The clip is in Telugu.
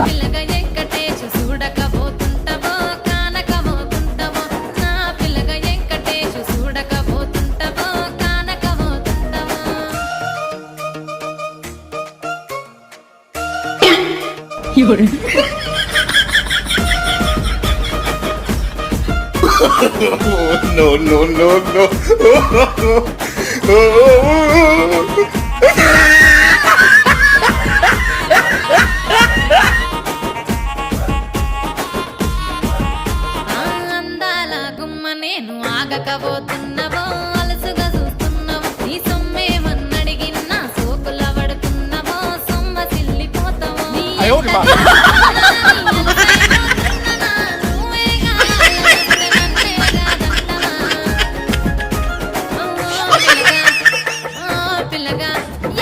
పిల్లగా వెంకటేశు చూడకపోతుంటవో కానకపోతుంటవో నా పిల్లగా Venkatesu చూడకపోతుంటవో కానకపోతుంటవో no, no, no, no. అందాల గుమ్మ నేను ఆగకపోతున్నవో అలసుగా చూస్తున్నవో నీ సొమ్మేమన్నడిగిన్నా సోకుల పడుతున్నవో సొమ్మ సిల్లిపోతావో